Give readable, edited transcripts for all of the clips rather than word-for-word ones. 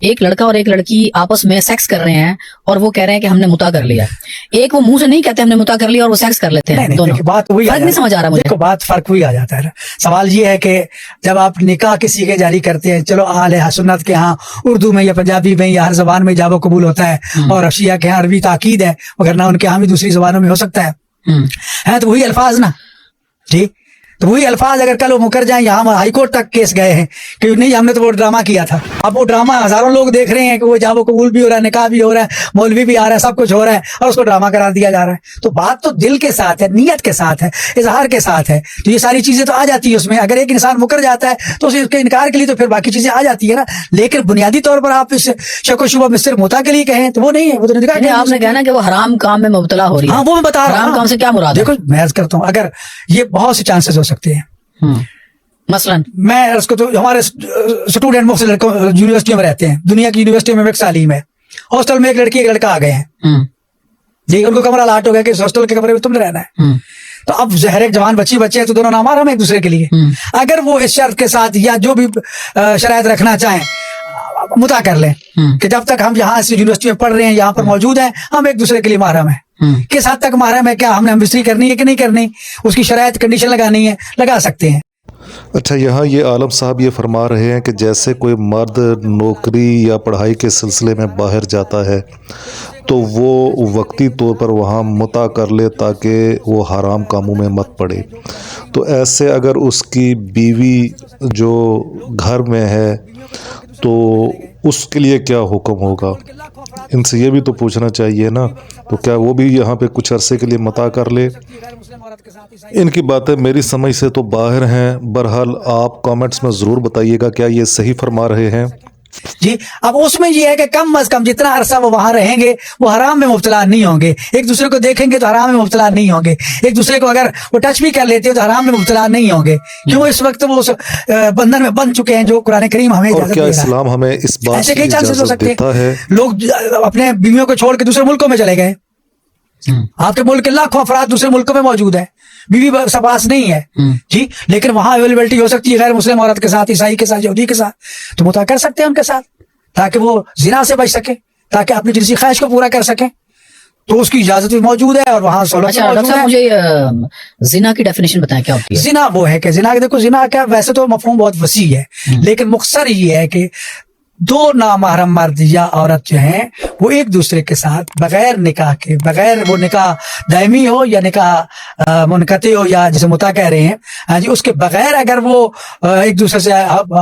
ایک لڑکا اور ایک لڑکی آپس میں سیکس کر رہے ہیں اور وہ کہہ رہے ہیں کہ ہم نے متا کر لیا. ایک وہ منہ سے نہیں کہتے ہم نے متا کر لیا اور وہ سیکس کر لیتے ہیں. دونوں بات وہی فرق نہیں سمجھ آ رہا مجھے. بات فرق وہی آ جاتا ہے. سوال یہ ہے کہ جب آپ نکاح کسی کے جاری کرتے ہیں, چلو اہل سنت کے ہاں اردو میں یا پنجابی میں یا ہر زبان میں جاب و قبول ہوتا ہے, اور شیعہ کے ہاں عربی تاکید ہے, وغیرہ ان کے ہاں بھی دوسری زبانوں میں ہو سکتا ہے تو وہی الفاظ نا جی. تو وہی الفاظ اگر کل وہ مکر جائیں, یہاں ہم ہائی کورٹ تک کیس گئے ہیں کہ نہیں ہم نے تو وہ ڈرامہ کیا تھا. اب وہ ڈرامہ ہزاروں لوگ دیکھ رہے ہیں کہ وہ جاب و قبول بھی ہو رہا ہے, نکاح بھی ہو رہا ہے, مولوی بھی آ رہا ہے, سب کچھ ہو رہا ہے, اور اس کو ڈرامہ قرار دیا جا رہا ہے. تو بات تو دل کے ساتھ ہے, نیت کے ساتھ ہے, اظہار کے ساتھ ہے. تو یہ ساری چیزیں تو آ جاتی ہے اس میں. اگر ایک انسان مکر جاتا ہے تو اس کے انکار کے لیے تو پھر باقی چیزیں آ جاتی ہے نا. لیکن بنیادی طور پر آپ اس شک و شبہ میں صرف متا کے لیے کہیں تو وہ نہیں ہے. وہ تو نکاح آپ نے کہنا کہ وہ حرام کام میں مبتلا ہو رہی ہے. ہاں وہ میں بتا رہا ہوں. حرام کام سے کیا مراد ہے؟ دیکھو میں عرض کرتا ہوں, اگر یہ بہت سے چانسز ہو سکتے ہیں. مثلا میں اس کو تو ہمارے اسٹوڈنٹ مختلف یونیورسٹیوں میں رہتے ہیں, دنیا کی یونیورسٹیوں میں ایک تعلیم ہے. ہاسٹل میں ایک لڑکی ایک لڑکا آ گئے ہیں جی, ان کو کمرہ لاٹ ہو گیا کہ اس ہاسٹل کے کمرے میں تم نے رہنا ہے. تو اب زہر ایک جوان بچے ہیں تو دونوں نام آ رہا ہم ایک دوسرے کے لیے. اگر وہ اس شرط کے ساتھ یا جو بھی شرائط رکھنا چاہیں متا کر لیں کہ جب تک ہم یہاں سے یونیورسٹی میں پڑھ رہے ہیں, یہاں پر موجود ہیں, ہم ایک دوسرے کے لیے محرم ہیں. کس حد تک محرم ہے, کیا ہم نے ہمبستری کرنی ہے کہ نہیں کرنی, اس کی شرائط کنڈیشن لگانی ہے, لگا سکتے ہیں. اچھا, یہاں یہ عالم صاحب یہ فرما رہے ہیں کہ جیسے کوئی مرد نوکری یا پڑھائی کے سلسلے میں باہر جاتا ہے تو وہ وقتی طور پر وہاں متا کر لے تاکہ وہ حرام کاموں میں مت پڑے. تو ایسے اگر اس کی بیوی جو گھر میں ہے تو اس کے لیے کیا حکم ہوگا؟ ان سے یہ بھی تو پوچھنا چاہیے نا. تو کیا وہ بھی یہاں پہ کچھ عرصے کے لیے متا کر لے؟ ان کی باتیں میری سمجھ سے تو باہر ہیں. بہرحال آپ کامنٹس میں ضرور بتائیے گا کیا یہ صحیح فرما رہے ہیں. جی اب اس میں یہ ہے کہ کم از کم جتنا عرصہ وہ وہاں رہیں گے وہ حرام میں مبتلا نہیں ہوں گے. ایک دوسرے کو دیکھیں گے تو حرام میں مبتلا نہیں ہوں گے. ایک دوسرے کو اگر وہ ٹچ بھی کر لیتے ہیں تو حرام میں مبتلا نہیں ہوں گے, کیوں اس وقت وہ بندھن میں بند چکے ہیں جو قرآن کریم ہمیں اجازت دے رہا ہے. اسلام ہمیں اس بات کی اجازت دیتا ہے. لوگ اپنے بیویوں کو چھوڑ کے دوسرے ملکوں میں چلے گئے. آپ کے ملک کے لاکھوں افراد دوسرے ملکوں میں موجود ہیں, بیوی پاس نہیں ہے جی, لیکن وہاں اویلیبلٹی ہو سکتی ہے غیر مسلم عورت کے ساتھ, عیسائی کے ساتھ, یہودی کے ساتھ, تو متا کر سکتے ہیں ان کے ساتھ تاکہ وہ زنا سے بچ سکے, تاکہ اپنی جنسی خواہش کو پورا کر سکیں. تو اس کی اجازت بھی موجود ہے اور وہاں سہولت موجود ہے. مجھے زنا کی ڈیفینیشن بتائیں کیا ہوتی ہے؟ زنا وہ ہے کہ زنا دیکھو زنا کیا, ویسے تو مفہوم بہت وسیع ہے, لیکن مختصر یہ ہے کہ دو نامحرم مرد یا عورت جو ہیں وہ ایک دوسرے کے ساتھ بغیر نکاح کے, بغیر وہ نکاح دائمی ہو یا نکاح منقطع ہو یا جسے متا کہہ رہے ہیں ہاں جی, اس کے بغیر اگر وہ ایک دوسرے سے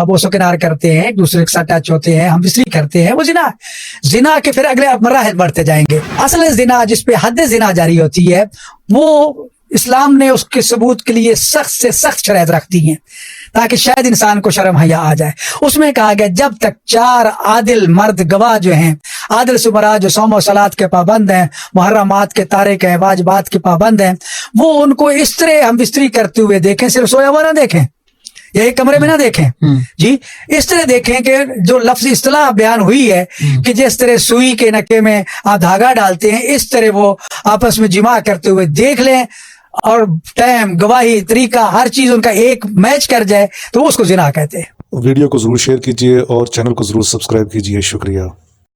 بوس و کنار کرتے ہیں, ایک دوسرے کے ساتھ ٹچ ہوتے ہیں, ہم بستری کرتے ہیں, وہ زنا. زنا کے پھر اگلے مراحل بڑھتے جائیں گے. اصل زنا جس پہ حد زنا جاری ہوتی ہے وہ اسلام نے اس کے ثبوت کے لیے سخت سے سخت شرائط رکھ دی ہیں تاکہ شاید انسان کو شرم حیا آ جائے. اس میں کہا گیا جب تک 4 عادل مرد گواہ جو ہیں, عادل سے مراد جو صوم و صلات کے پابند ہیں, محرمات کے تارک ہیں, واجبات کے پابند ہیں, وہ ان کو اس طرح ہم بستری کرتے ہوئے دیکھیں, صرف سویا ہوا نہ دیکھیں یا ایک کمرے میں نہ دیکھیں جی, اس طرح دیکھیں کہ جو لفظ اصطلاح بیان ہوئی ہے کہ جس طرح سوئی کے نکے میں آپ دھاگا ڈالتے ہیں اس طرح وہ آپس میں جماع کرتے ہوئے دیکھ لیں, اور ٹائم, گواہی, طریقہ, ہر چیز ان کا ایک میچ کر جائے تو اس کو زنا کہتے ہیں. ویڈیو کو ضرور شیئر کیجیے اور چینل کو ضرور سبسکرائب کیجیے. شکریہ.